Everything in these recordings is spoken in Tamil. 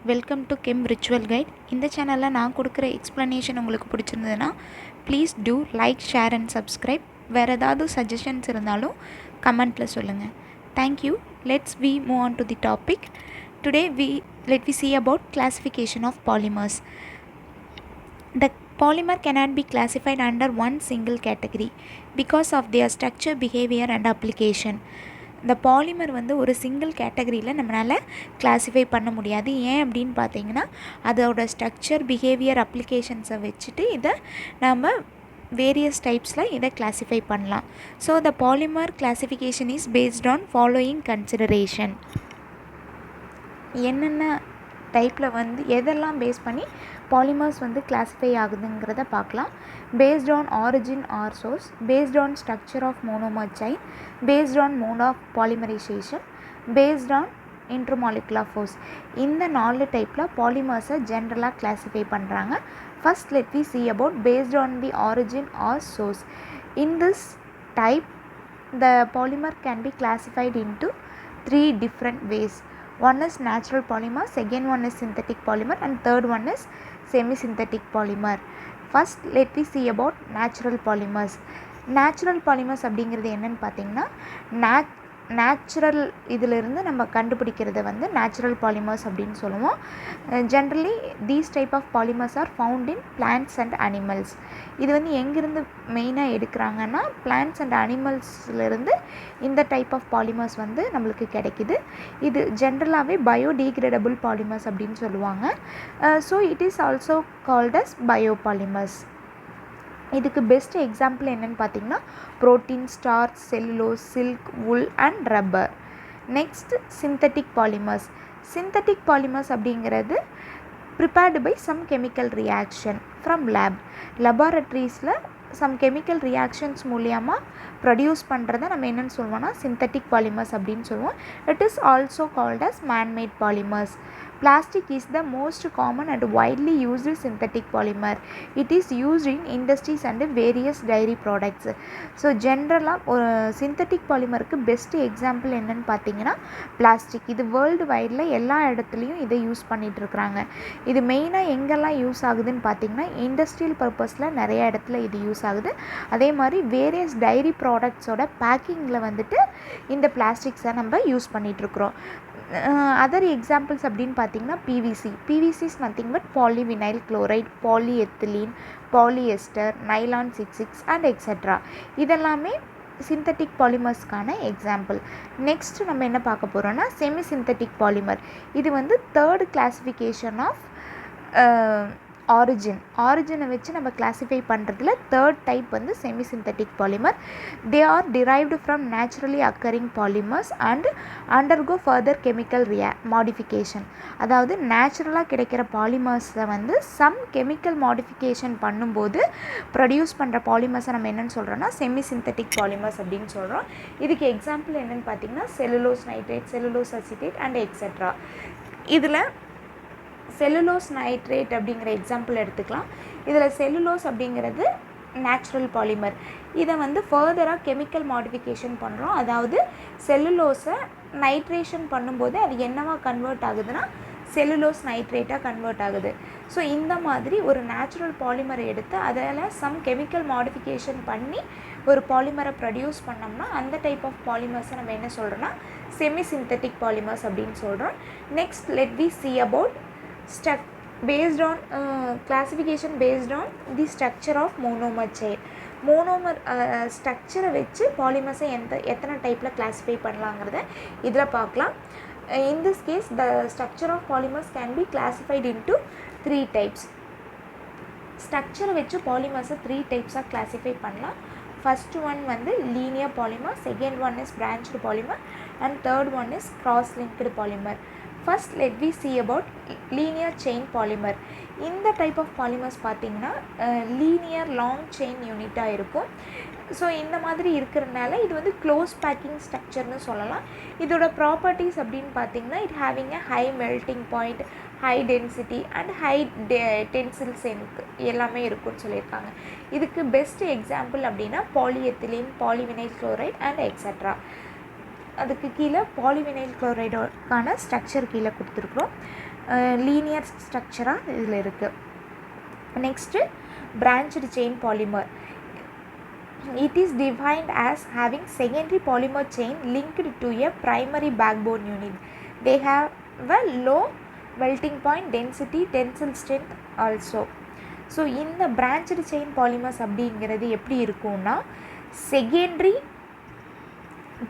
Welcome to gem ritual guide. இந்த சேனலில் நான் கொடுக்குற எக்ஸ்ப்ளனேஷன் உங்களுக்கு பிடிச்சிருந்ததுன்னா please do like, share and subscribe. வேறு ஏதாவது சஜஷன்ஸ் இருந்தாலும் கமெண்ட்டில் சொல்லுங்கள். Thank you. Let's we move on to the topic. Today let we see about classification of polymers. The polymer cannot be classified under one single category because of their structure, behavior and application. இந்த பாலிமர் வந்து ஒரு சிங்கிள் கேட்டகரியில் நம்மளால் கிளாஸிஃபை பண்ண முடியாது. ஏன் அப்படின்னு பார்த்தீங்கன்னா அதோட ஸ்ட்ரக்சர், பிஹேவியர், அப்ளிகேஷன்ஸை வச்சுட்டு இதை நம்ம வேரியஸ் டைப்ஸில் இதை கிளாஸிஃபை பண்ணலாம். So the polymer classification is based on following consideration. என்னென்ன டைப்பில் வந்து எதெல்லாம் பேஸ் பண்ணி பாலிமர்ஸ் வந்து கிளாஸிஃபை ஆகுதுங்கிறத பார்க்கலாம். Based on origin or source, based on structure of monomer chain, based on mode of polymerization, based on intermolecular force. இந்த 4 டைப்பில் பாலிமர்ஸை ஜென்ரலாக கிளாஸிஃபை பண்ணுறாங்க. First let we see about based on the origin or source. In this type the polymer can be classified into 3 different ways. One is natural polymer, second one is synthetic polymer and third one is semi-synthetic polymer. First let we see about natural polymers. Natural polymers அப்படிங்கிறது என்னன்னு பார்த்தீங்கன்னா நேச்சுரல் இதிலிருந்து நம்ம கண்டுபிடிக்கிறத வந்து நேச்சுரல் பாலிமர்ஸ் அப்படின்னு சொல்லுவோம். Generally these type of polymers are found in plants and animals. இது வந்து எங்கேருந்து மெயினாக எடுக்கிறாங்கன்னா பிளான்ட்ஸ் அண்ட் அனிமல்ஸ்லேருந்து இந்த டைப் ஆஃப் பாலிமர்ஸ் வந்து நம்மளுக்கு கிடைக்கிது. இது ஜென்ரலாகவே பயோடீக்ரேடபிள் பாலிமர்ஸ் அப்படின்னு சொல்லுவாங்க. So it is also called as biopolymers. இதுக்கு பெஸ்ட் எக்ஸாம்பிள் என்னென்னு பார்த்தீங்கன்னா protein, starch, cellulose, silk, wool and rubber. Next synthetic polymers. Synthetic polymers அப்படிங்கிறது prepared by some chemical reaction from லெபார்ட்ரீஸில் சம் கெமிக்கல் ரியாக்ஷன்ஸ் மூலியமாக ப்ரொடியூஸ் பண்ணுறத நம்ம என்னென்னு சொல்லுவோம்னா சிந்தட்டிக் பாலிமர்ஸ் அப்படின்னு சொல்லுவோம். It is also called as manmade polymers. Plastic is the most common and widely used synthetic polymer. It is used in industries and various dairy products. So ஜென்ரலாக ஒரு சிந்தட்டிக் பாலிமருக்கு பெஸ்ட்டு எக்ஸாம்பிள் என்னென்னு பார்த்தீங்கன்னா பிளாஸ்டிக். இது வேர்ல்டு வைடில் எல்லா இடத்துலையும் இதை யூஸ் பண்ணிகிட்ருக்குறாங்க. இது மெயினாக எங்கெல்லாம் யூஸ் ஆகுதுன்னு பார்த்தீங்கன்னா இண்டஸ்ட்ரியல் பர்பஸில் நிறைய இடத்துல இது யூஸ் ஆகுது. அதே மாதிரி வேரியஸ் டைரி ப்ராடக்ட்ஸோட பேக்கிங்கில் வந்துட்டு இந்த பிளாஸ்டிக்ஸை நம்ம யூஸ் பண்ணிகிட்ருக்குறோம். அதர் எக்ஸாம்பிள்ஸ் அப்படின்னு பார்த்தீங்கன்னா PVC is nothing but polyvinyl chloride, polyethylene, polyester, nylon 66 and etcetera. இதெல்லாமே சிந்தட்டிக் பாலிமர்ஸ்க்கான எக்ஸாம்பிள். நெக்ஸ்ட் நம்ம என்ன பார்க்க போகிறோம்னா செமி சிந்தட்டிக் பாலிமர். இது வந்து தேர்ட் கிளாஸிஃபிகேஷன் ஆஃப் ஆரிஜினை வச்சு நம்ம கிளாஸிஃபை பண்ணுறதுல தேர்ட் டைப் வந்து semi synthetic polymer. They are derived from naturally occurring polymers and undergo further chemical modification. அதாவது நேச்சுரலாக கிடைக்கிற பாலிமர்ஸை வந்து சம் கெமிக்கல் மாடிஃபிகேஷன் பண்ணும்போது ப்ரொடியூஸ் பண்ணுற பாலிமர்ஸை நம்ம என்னென்னு சொல்கிறோன்னா செமி சிந்தட்டிக் பாலிமர்ஸ் அப்படின்னு சொல்கிறோம். இதுக்கு எக்ஸாம்பிள் என்னென்னு பார்த்தீங்கன்னா cellulose nitrate, cellulose acetate and etcetera. இதில் செல்லுலோஸ் நைட்ரேட் அப்படிங்கிற எக்ஸாம்பிள் எடுத்துக்கலாம். இதில் செல்லுலோஸ் அப்படிங்கிறது நேச்சுரல் பாலிமர். இதை வந்து ஃபர்தராக கெமிக்கல் மாடிஃபிகேஷன் பண்ணுறோம். அதாவது செல்லுலோஸை நைட்ரேஷன் பண்ணும்போது அது என்னவா கன்வெர்ட் ஆகுதுன்னா செல்லுலோஸ் நைட்ரேட்டாக கன்வெர்ட் ஆகுது. ஸோ இந்த மாதிரி ஒரு நேச்சுரல் பாலிமரை எடுத்து அதில் சம் கெமிக்கல் மாடிஃபிகேஷன் பண்ணி ஒரு பாலிமரை ப்ரொடியூஸ் பண்ணோம்னா அந்த டைப் ஆஃப் பாலிமர்ஸை நம்ம என்ன சொல்கிறோன்னா செமி சிந்தட்டிக் பாலிமர்ஸ் அப்படின்னு சொல்கிறோம். Next let we see about based on classification based on the structure of monomer chain. Monomer ஸ்ட்ரக்சரை வச்சு பாலிமர்ஸை எத்தனை டைப்பில் கிளாஸிஃபை பண்ணலாங்கிறத இதில் பார்க்கலாம். In this case the structure of polymers can be classified into 3 types. ஸ்ட்ரக்சரை வச்சு பாலிமர்ஸை 3 டைப்ஸாக கிளாஸிஃபை பண்ணலாம். ஃபர்ஸ்ட் ஒன் வந்து linear polymer, second one is branched polymer and third one is cross linked polymer. First let we see about linear chain polymer. இந்த டைப் ஆஃப் பாலிமர்ஸ் பார்த்திங்கன்னா லீனியர் லாங் செயின் யூனிட்டாக இருக்கும். ஸோ இந்த மாதிரி இருக்கிறதுனால இது வந்து க்ளோஸ் பேக்கிங் ஸ்ட்ரக்சர்னு சொல்லலாம். இதோட ப்ராப்பர்ட்டிஸ் அப்படின்னு பார்த்திங்கன்னா it having a high melting point, high density and high tensile strength எல்லாமே இருக்குன்னு சொல்லியிருக்காங்க. இதுக்கு பெஸ்ட் எக்ஸாம்பிள் அப்படின்னா polyethylene, polyvinyl chloride and etcetera. அதுக்கு கீழே பாலிவினைல் குளோரைடோக்கான ஸ்ட்ரக்சர் கீழே கொடுத்துருக்குறோம். லீனியர் ஸ்ட்ரக்சராக இதில் இருக்குது. Next branched chain polymer. It is defined as having secondary polymer chain linked to a primary backbone unit. They have a low melting point, density, tensile strength also. So இந்த பிரான்ச்டு செயின் பாலிமர்ஸ் அப்படிங்கிறது எப்படி இருக்கும்னா secondary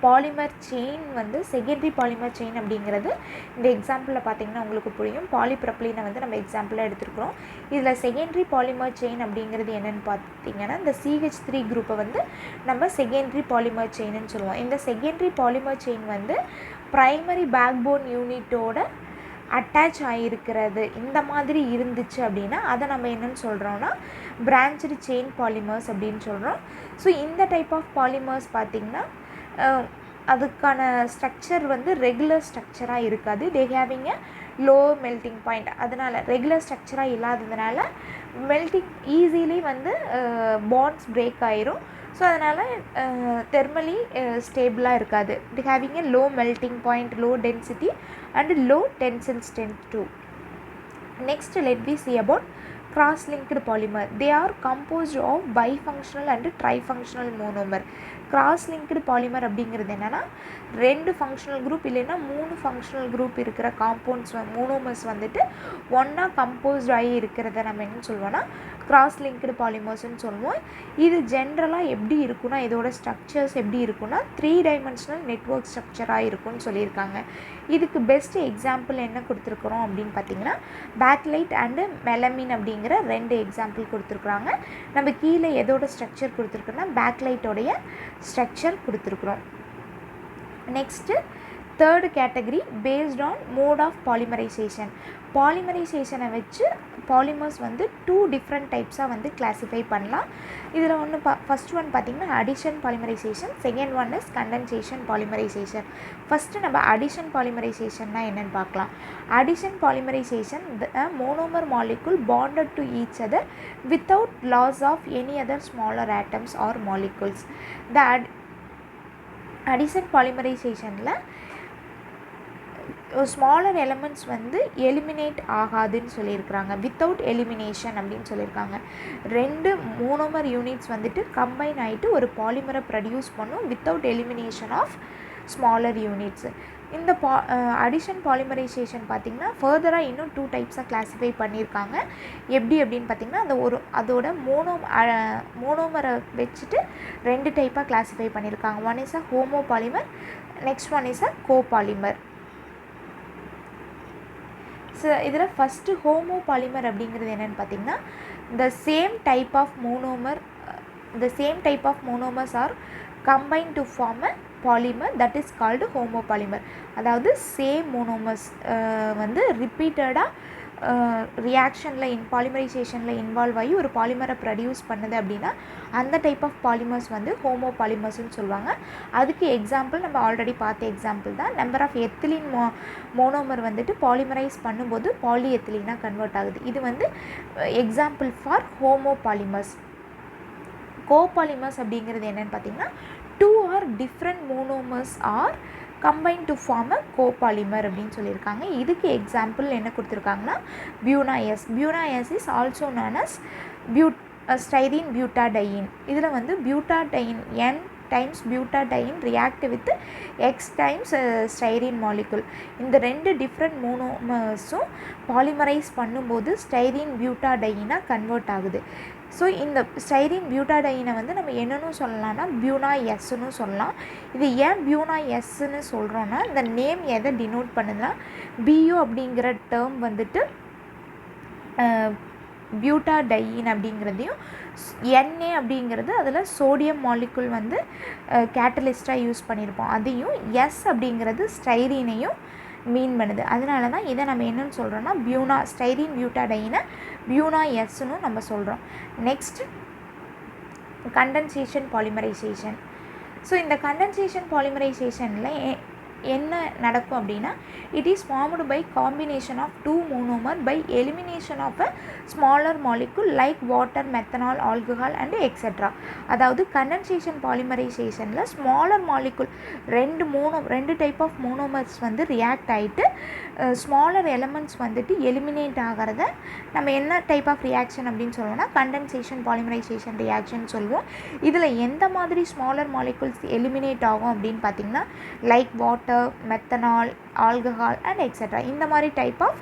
polymer chain secondary polymer chain அப்படிங்கிறது இந்த எக்ஸாம்பிளில் பார்த்திங்கன்னா உங்களுக்கு புரியும். பாலிப்ரப்ளினை நம்ம எக்ஸாம்பிளாக எடுத்துருக்குறோம். இதில் செகண்டரி பாலிமர் செயின் அப்படிங்கிறது என்னென்னு பார்த்திங்கன்னா இந்த CH3 குரூப்பை நம்ம செகண்டரி பாலிமர் செயின்னு சொல்லுவோம். இந்த secondary polymer chain primary backbone யூனிட்டோட அட்டாச் ஆகிருக்கிறது இந்த மாதிரி இருந்துச்சு அப்படின்னா அதை நம்ம என்னென்னு சொல்கிறோன்னா பிரான்ச்டு செயின் பாலிமர்ஸ் அப்படின்னு சொல்கிறோம். ஸோ இந்த டைப் ஆஃப் பாலிமர்ஸ் பார்த்திங்கன்னா அதுக்கான ஸ்ட்ரக்சர் ரெகுலர் ஸ்ட்ரக்சராக இருக்காது. They having a low melting point. அதனால் ரெகுலர் ஸ்ட்ரக்சராக இல்லாததுனால மெல்ட்டிங் ஈஸிலி பாண்ட்ஸ் பிரேக் ஆயிரும். ஸோ அதனால் தெர்மலி ஸ்டேபிளாக இருக்காது. It having a low melting point, low density and low tensile strength too. Next let we see about cross-linked polymer. They are composed of bifunctional and trifunctional monomer. cross-linked polymer அப்படிங்கிறது என்னென்னா 2 ஃபங்க்ஷனல் குரூப் இல்லைன்னா 3 ஃபங்க்ஷனல் குரூப் இருக்கிற காம்பவுண்ட்ஸ் மோனோமர்ஸ் ஒன்றா கம்போஸ்ட் ஆகி இருக்கிறத நம்ம என்னன்னு சொல்லுவோம்னா cross-linked polymers-ன்னு சொல்லுவோம். இது ஜென்ரலாக எப்படி இருக்குன்னா இதோட ஸ்ட்ரக்சர்ஸ் எப்படி இருக்குன்னா 3 dimensional நெட்வொர்க் ஸ்ட்ரக்சராக இருக்குன்னு சொல்லியிருக்காங்க. இதுக்கு பெஸ்ட் எக்ஸாம்பிள் என்ன கொடுத்துருக்குறோம் அப்படின்னு பார்த்தீங்கன்னா பேக்லைட் அண்டு மெலமின் அப்படிங்கிற 2 எக்ஸாம்பிள் கொடுத்துருக்குறாங்க. நம்ம கீழே எதோட ஸ்ட்ரக்சர் கொடுத்துருக்குன்னா பேக்லைட்டோடைய ஸ்ட்ரக்சர் கொடுத்துருக்குறோம். Next third category based on mode of polymerization. பாலிமரைசேஷனை வச்சு பாலிமர்ஸ் 2 டிஃப்ரெண்ட் டைப்ஸாக கிளாஸிஃபை பண்ணலாம். இதில் ஃபஸ்ட் ஒன் பார்த்திங்கன்னா addition polymerization, second one is condensation polymerization. First நம்ம அடிஷன் பாலிமரைசேஷன்னா என்னென்னு பார்க்கலாம். Addition polymerization monomer molecule bonded to each other without loss of any other smaller atoms or molecules. The addition பாலிமரைசேஷனில் ஸ்மாலர் எலமெண்ட்ஸ் எலிமினேட் ஆகாதுன்னு சொல்லியிருக்கிறாங்க. வித்தவுட் எலிமினேஷன் அப்படின்னு சொல்லியிருக்காங்க. 2 மோனோமர் யூனிட்ஸ் கம்பைன் ஆகிட்டு ஒரு பாலிமரை ப்ரொடியூஸ் பண்ணும் without elimination of smaller units. இந்த அடிஷன் பாலிமரைசேஷன் பார்த்திங்கன்னா ஃபர்தராக இன்னும் 2 டைப்ஸாக கிளாஸிஃபை பண்ணியிருக்காங்க. எப்படி அப்படின்னு பார்த்திங்கன்னா அதோட மோனோமரை வச்சுட்டு 2 டைப்பாக கிளாஸிஃபை பண்ணியிருக்காங்க. One is a homo polymer, next one is a copolymer. So இதில் ஃபஸ்ட்டு ஹோமோ பாலிமர் அப்படிங்கிறது என்னென்னு பார்த்திங்கன்னா the same type of monomers are combined to form a polymer that is called homopolymer. அதாவது சேம் மோனோமர்ஸ் ரிப்பீட்டடாக ரியாக்ஷனில் பாலிமரைசேஷனில் இன்வால்வ் ஆகி ஒரு பாலிமரை ப்ரொடியூஸ் பண்ணுது அப்படின்னா அந்த டைப் ஆஃப் பாலிமர்ஸ் ஹோமோ பாலிமர்ஸ்னு சொல்லுவாங்க. அதுக்கு எக்ஸாம்பிள் நம்ம ஆல்ரெடி பார்த்த எக்ஸாம்பிள் தான். Number of ethylene monomer polymerize பண்ணும்போது பாலி எத்திலீனாக கன்வெர்ட் ஆகுது. இது example for homo polymers. Copolymers அப்படிங்கிறது என்னென்னு பார்த்தீங்கன்னா 2 or different monomers are combined to form a copolymer அப்படின்னு சொல்லியிருக்காங்க. இதுக்கு எக்ஸாம்பிள் என்ன கொடுத்துருக்காங்கன்னா buna S. Buna S is also known as styrene butadiene. இதில் butadiene n times butadiene react with x times styrene molecule. இந்த 2 டிஃப்ரெண்ட் மோனோமர்ஸும் பாலிமரைஸ் பண்ணும்போது ஸ்டைரீன் பியூட்டாடையினாக கன்வெர்ட் ஆகுது. ஸோ இந்த ஸ்டைரீன் பியூட்டாடையினை நம்ம என்னன்னு சொல்லலாம்னா பியூனா எஸ்ன்னு சொல்லலாம். இது ஏன் பியூனா எஸ்ன்னு சொல்கிறோன்னா இந்த நேம் எதை டினோட் பண்ணுதுன்னா பியூ அப்படிங்கிற டேர்ம் பியூட்டாடையின் அப்படிங்கிறதையும் என்ஏ அப்படிங்கிறது அதில் சோடியம் மாலிகுல் கேட்டலிஸ்ட்டாக யூஸ் பண்ணியிருப்போம். அதையும் எஸ் அப்படிங்கிறது ஸ்டைரீனையும் மீன் பண்ணுது. அதனால தான் இதை நம்ம என்னென்னு சொல்கிறோன்னா ஸ்டைரீன் பியூட்டாடையினை பியூனா எஸ்ன்னு நம்ம சொல்கிறோம். Next condensation polymerisation. ஸோ இந்த கண்டென்சேஷன் பாலிமரைசேஷனில் என்ன நடக்கும் அப்படின்னா It is formed by combination of two monomer by elimination of a smaller molecule like water, methanol, alcohol and etc. அதாவது கண்டென்சேஷன் பாலிமரைசேஷனில் ஸ்மாலர் மாலிகுல் ரெண்டு டைப் ஆஃப் மோனோமர்ஸ் வந்து ரியாக்ட் ஆகிட்டு ஸ்மாலர் எலமெண்ட்ஸ் வந்துட்டு எலிமினேட் ஆகிறத நம்ம என்ன டைப் ஆஃப் ரியாக்ஷன் அப்படின்னு சொல்லுவோம்னா கண்டென்சேஷன் பாலிமரைசேஷன் ரியாக்ஷன் சொல்லுவோம். இதில் எந்த மாதிரி ஸ்மாலர் மாலிகுல்ஸ் எலிமினேட் ஆகும் அப்படின்னு பார்த்திங்கன்னா like water, methanol, alcohol and etcetera இந்த மாதிரி டைப் ஆஃப்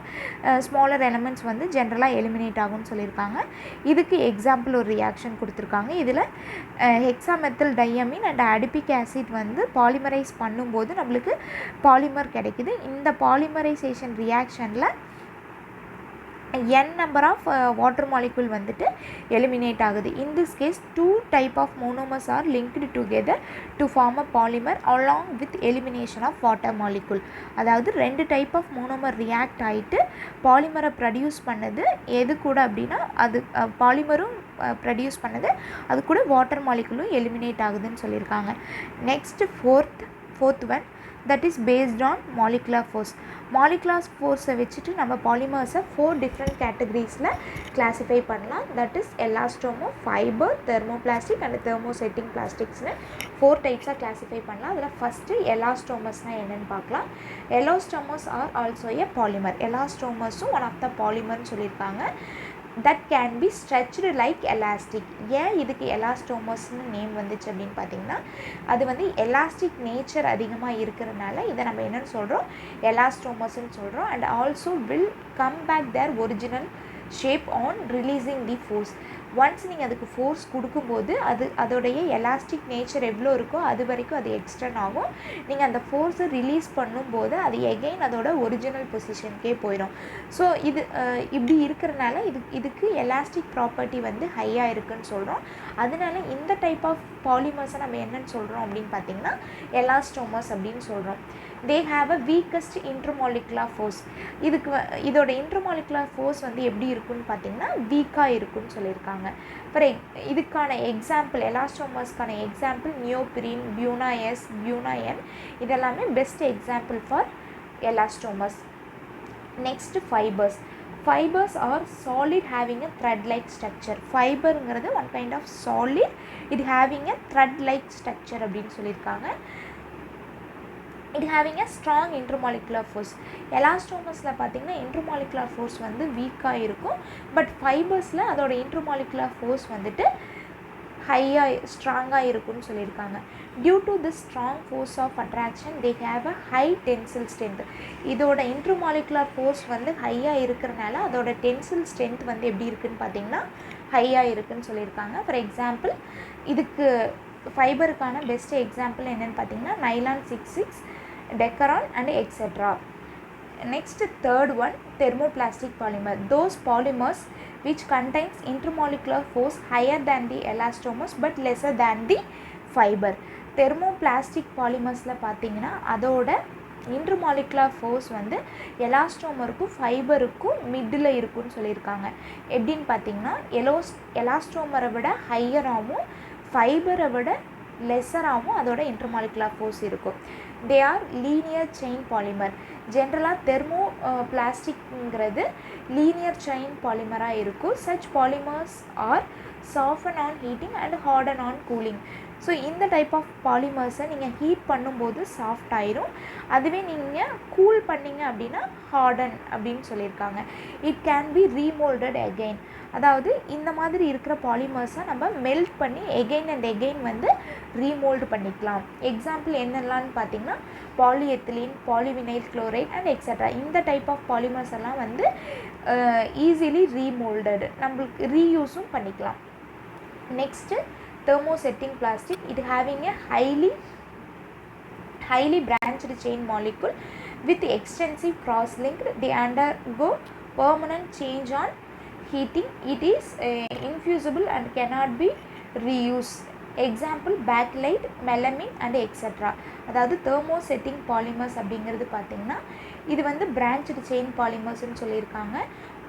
ஸ்மாலர் எலமெண்ட்ஸ் வந்து ஜென்ரலாக எலிமினேட் ஆகும்னு சொல்லியிருக்காங்க. இதுக்கு எக்ஸாம்பிள் ஒரு ரியாக்ஷன் கொடுத்துருக்காங்க. இதில் ஹெக்ஸாமெத்தில் டையமின் அண்ட் அடிபிக் ஆசிட் வந்து பாலிமரைஸ் பண்ணும்போது நம்மளுக்கு பாலிமர் கிடைக்குது. இந்த polymerisation ரியாக்ஷனில் n number of water molecule வந்துட்டு eliminate ஆகுது. In this case, two type of monomers are linked together to form a polymer along with elimination of water molecule. அதாவது ரெண்டு டைப் ஆஃப் மோனோமர் ரியாக்ட் ஆகிட்டு பாலிமரை ப்ரொடியூஸ் பண்ணது எது கூட அப்படின்னா அது பாலிமரும் ப்ரொடியூஸ் பண்ணது அது கூட வாட்டர் மாலிகுலும் எலிமினேட் ஆகுதுன்னு சொல்லியிருக்காங்க. Next fourth one that is based on molecular force. Molecular ஃபோர்ஸை வச்சுட்டு நம்ம பாலிமர்ஸை 4 டிஃப்ரெண்ட் கேட்டகரிஸில் கிளாஸிஃபை பண்ணலாம். That is elastomer, fibre, thermoplastic and thermosetting பிளாஸ்டிக்ஸ்னு 4 டைப்ஸாக கிளாஸிஃபை பண்ணலாம். அதில் ஃபஸ்ட்டு எலாஸ்டோமஸ்னால் என்னென்னு பார்க்கலாம். Elastomers are also a polymer. எலாஸ்டோமஸும் ஒன் ஆஃப் த பாலிமர்னு சொல்லியிருக்காங்க. that can be stretched like elastic. ஏன் இதுக்கு எலாஸ்டோமஸ்னு நேம் வந்துச்சு அப்படின்னு பார்த்தீங்கன்னா அது வந்து எலாஸ்டிக் நேச்சர் அதிகமாக இருக்கிறதுனால இதை நம்ம என்னென்னு சொல்கிறோம், எலாஸ்டோமஸ்ன்னு சொல்கிறோம். And also will come back their original shape on releasing the force. Once நீங்கள் அதுக்கு ஃபோர்ஸ் கொடுக்கும்போது அதோடைய எலாஸ்டிக் நேச்சர் எவ்வளோ இருக்கோ அது வரைக்கும் அது எக்ஸ்டெண்ட் ஆகும். நீங்கள் அந்த ஃபோர்ஸை ரிலீஸ் பண்ணும்போது அது எகெயின் அதோட ஒரிஜினல் பொசிஷனுக்கே போயிடும். ஸோ இது இப்படி இருக்கிறனால இதுக்கு எலாஸ்டிக் ப்ராப்பர்ட்டி வந்து ஹையாக இருக்குதுன்னு சொல்கிறோம். அதனால இந்த டைப் ஆஃப் பாலிமர்ஸை நம்ம என்னென்னு சொல்கிறோம் அப்படின்னு பார்த்தீங்கன்னா எலாஸ்டோமஸ் அப்படின்னு சொல்கிறோம். they have a weakest intermolecular force. இதோட இன்டர்மாலிகுலர் ஃபோர்ஸ் வந்து எப்படி இருக்குன்னு பார்த்தீங்கன்னா வீக்காக இருக்குன்னு சொல்லியிருக்காங்க. அப்புறம் இதுக்கான எக்ஸாம்பிள், எலாஸ்டோமஸ்க்கான example neoprene, buna S, buna N இதெல்லாமே best example for elastomers. Next fibres. Fibres are solid having a thread like structure. ஃபைபருங்கிறது ஒன் கைண்ட் ஆஃப் சாலிட், இது having a thread like structure அப்படின்னு சொல்லியிருக்காங்க. it having a strong intermolecular force. எலாஸ்டோமஸில் பார்த்திங்கன்னா இன்டர்மாலிகுலர் ஃபோர்ஸ் வந்து வீக்காக இருக்கும். பட் ஃபைபர்ஸில் அதோட இன்டர்மாலிகுலர் ஃபோர்ஸ் வந்துட்டு ஸ்ட்ராங்காக இருக்குன்னு சொல்லியிருக்காங்க. Due to this strong force of attraction they have a high tensile strength. இதோட இன்டர்மாலிகுலர் ஃபோர்ஸ் வந்து ஹையாக இருக்கிறனால அதோட டென்சில் ஸ்ட்ரென்த் வந்து எப்படி இருக்குதுன்னு பார்த்திங்கன்னா ஹையாக இருக்குதுன்னு சொல்லியிருக்காங்க. ஃபார் எக்ஸாம்பிள் இதுக்கு ஃபைபருக்கான பெஸ்ட் எக்ஸாம்பிள் என்னென்னு பார்த்தீங்கன்னா nylon 66, dacron and etcetera. Next third one thermoplastic polymer. Those polymers which contains intermolecular force higher than the elastomers but lesser than the fiber. thermoplastic polymersல பார்த்தீங்கன்னா அதோட இன்டர்மாலிகுலர் ஃபோர்ஸ் வந்து எலாஸ்டோமருக்கும் ஃபைபருக்கும் மிடில் இருக்குன்னு சொல்லியிருக்காங்க. எப்படின்னு பார்த்தீங்கன்னா எலாஸ்டோமரை விட ஹையராகவும் ஃபைபரை விட லெஸராகவும் அதோட இன்டர்மாலிகுலர் ஃபோர்ஸ் இருக்கும். They are linear chain polymer. ஜென்ரலாக தெர்மோ பிளாஸ்டிக்ங்கிறது லீனியர் செயின் பாலிமராக இருக்கும். Such polymers are soften on heating and harden on cooling. So இந்த டைப் ஆஃப் பாலிமர்ஸை நீங்கள் ஹீட் பண்ணும்போது சாஃப்ட் ஆயிரும். அதுவே நீங்கள் கூல் பண்ணிங்க அப்படின்னா ஹார்டன் அப்படின்னு சொல்லியிருக்காங்க. It can be remoulded again. அதாவது இந்த மாதிரி இருக்கிற பாலிமர்ஸை நம்ம மெல்ட் பண்ணி எகெயின் அண்ட் எகெயின் வந்து ரீமோல்டு பண்ணிக்கலாம். எக்ஸாம்பிள் என்னெல்லாம்னு பார்த்தீங்கன்னா polyethylene, polyvinyl chloride and etcetera. இந்த டைப் ஆஃப் பாலிமர்ஸ் எல்லாம் வந்து ஈஸிலி ரீமோல்டட், நம்மளுக்கு ரீயூஸும் பண்ணிக்கலாம். Next thermosetting plastic. It having a highly branched chain molecule with extensive cross-linked. They undergo permanent change on heating. It is infusible and cannot be reused. Example bakelite, melamine and etc. அதாவது thermosetting polymers அப்படிங்கிறது பார்த்திங்கன்னா இது வந்து branched chain polymers சொல்லியிருக்காங்க.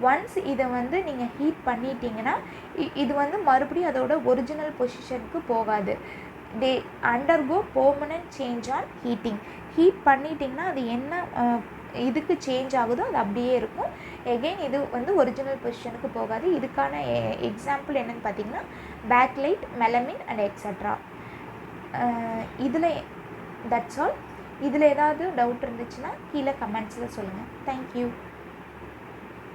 ஒன்ஸ் இதை வந்து நீங்கள் ஹீட் பண்ணிட்டீங்கன்னா இது வந்து மறுபடியும் அதோட ஒரிஜினல் பொசிஷனுக்கு போகாது. They undergo permanent change on heating. Heat பண்ணிட்டிங்கன்னா அது என்ன இதுக்கு சேஞ்ச் ஆகுதோ அது அப்படியே இருக்கும். எகெயின் இது வந்து ஒரிஜினல் பொசிஷனுக்கு போகாது. இதுக்கான எக்ஸாம்பிள் என்னென்னு பார்த்தீங்கன்னா பேக்லைட், மெலமின் அண்ட் எக்ஸட்ரா. இதில் தட்ஸ் ஆல். இதில் ஏதாவது டவுட் இருந்துச்சுன்னா கீழே கமெண்ட்ஸில் சொல்லுங்கள். தேங்க்யூ.